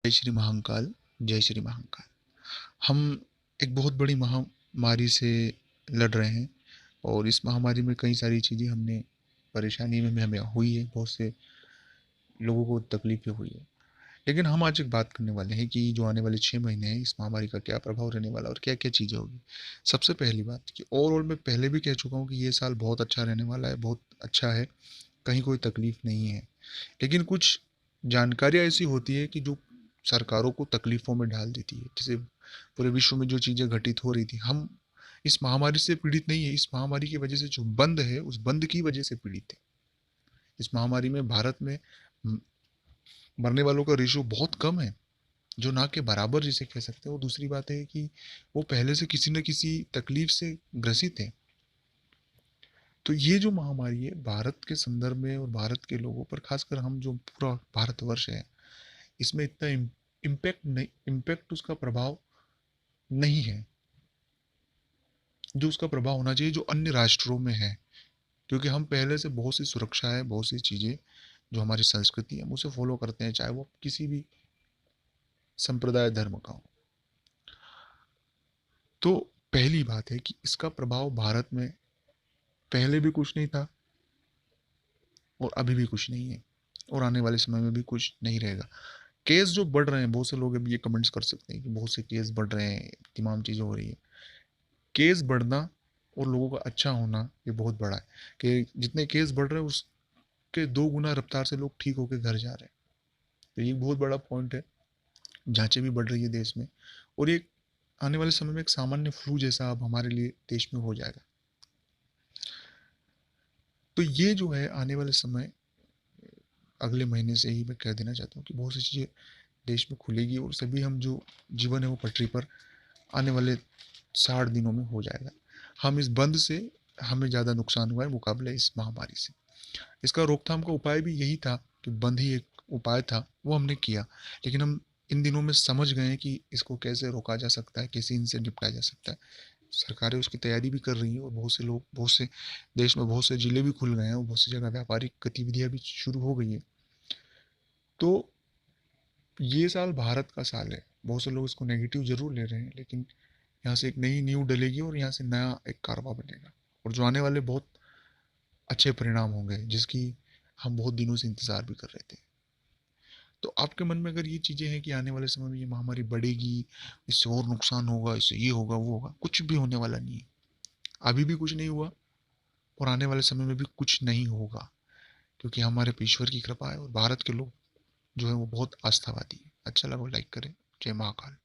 जय श्री महाकाल, जय श्री महाकाल। हम एक बहुत बड़ी महामारी से लड़ रहे हैं और इस महामारी में कई सारी चीज़ें हमने परेशानी में हमें हुई है, बहुत से लोगों को तकलीफ़ें हुई है। लेकिन हम आज एक बात करने वाले हैं कि जो आने वाले 6 महीने हैं, इस महामारी का क्या प्रभाव रहने वाला है और क्या-क्या चीज़ें होगी। सबसे पहली बात कि ओवरऑल मैं पहले भी कह चुका हूँ कि ये साल बहुत अच्छा रहने वाला है, बहुत अच्छा है, कहीं कोई तकलीफ़ नहीं है। लेकिन कुछ जानकारियाँ ऐसी होती है कि जो सरकारों को तकलीफ़ों में डाल देती है। जैसे पूरे विश्व में जो चीज़ें घटित हो रही थी, हम इस महामारी से पीड़ित नहीं है, इस महामारी की वजह से जो बंद है, उस बंद की वजह से पीड़ित है। इस महामारी में भारत में म मरने वालों का रेशियो बहुत कम है, जो ना के बराबर जिसे कह सकते हैं। और दूसरी बात है कि वो पहले से किसी न किसी तकलीफ़ से ग्रसित हैं। तो ये जो महामारी है, भारत के संदर्भ में और भारत के लोगों पर, ख़ासकर हम जो पूरा भारतवर्ष है, इसमें इतना इम्पैक्ट उसका प्रभाव नहीं है, जो उसका प्रभाव होना चाहिए जो अन्य राष्ट्रों में है। क्योंकि हम पहले से बहुत सी सुरक्षा है, बहुत सी चीज़ें जो हमारी संस्कृति है, हम उसे फॉलो करते हैं, चाहे वो किसी भी संप्रदाय धर्म का हो। तो पहली बात है कि इसका प्रभाव भारत में पहले भी कुछ नहीं था और अभी भी कुछ नहीं है और आने वाले समय में भी कुछ नहीं रहेगा। केस जो बढ़ रहे हैं, बहुत से लोग अभी ये कमेंट्स कर सकते हैं कि बहुत से केस बढ़ रहे हैं, तमाम चीज़ें हो रही है। केस बढ़ना और लोगों का अच्छा होना ये बहुत बड़ा है कि जितने केस बढ़ रहे हैं उसके 2 गुना रफ्तार से लोग ठीक होकर घर जा रहे हैं। तो ये बहुत बड़ा पॉइंट है। जांचें भी बढ़ रही है देश में और ये आने वाले समय में एक सामान्य फ्लू जैसा अब हमारे लिए देश में हो जाएगा। तो ये जो है आने वाले समय, अगले महीने से ही मैं कह देना चाहता हूँ कि बहुत सी चीज़ें देश में खुलेगी और सभी हम जो जीवन है वो पटरी पर आने वाले 60 दिनों में हो जाएगा। हम इस बंद से हमें ज़्यादा नुकसान हुआ है मुकाबले इस महामारी से। इसका रोकथाम का उपाय भी यही था कि बंद ही एक उपाय था, वो हमने किया। लेकिन हम इन दिनों में समझ गए हैं कि इसको कैसे रोका जा सकता है, कैसे इनसे निपटा जा सकता है। सरकारें उसकी तैयारी भी कर रही हैं और बहुत से लोग, बहुत से देश में बहुत से जिले भी खुल गए हैं और बहुत सी जगह व्यापारिक गतिविधियाँ भी शुरू हो गई हैं। तो ये साल भारत का साल है। बहुत से लोग इसको नेगेटिव ज़रूर ले रहे हैं, लेकिन यहाँ से एक नई नींव डलेगी और यहाँ से नया एक कारवां बनेगा और जो आने वाले बहुत अच्छे परिणाम होंगे, जिसकी हम बहुत दिनों से इंतज़ार भी कर रहे थे। तो आपके मन में अगर ये चीज़ें हैं कि आने वाले समय में ये महामारी बढ़ेगी, इससे और नुकसान होगा, इससे ये होगा, वो होगा, कुछ भी होने वाला नहीं है। अभी भी कुछ नहीं हुआ और आने वाले समय में भी कुछ नहीं होगा, क्योंकि हमारे पे ईश्वर की कृपा है और भारत के लोग जो है वो बहुत आस्थावादी है। अच्छा लगा लाइक करें। जय महाकाल।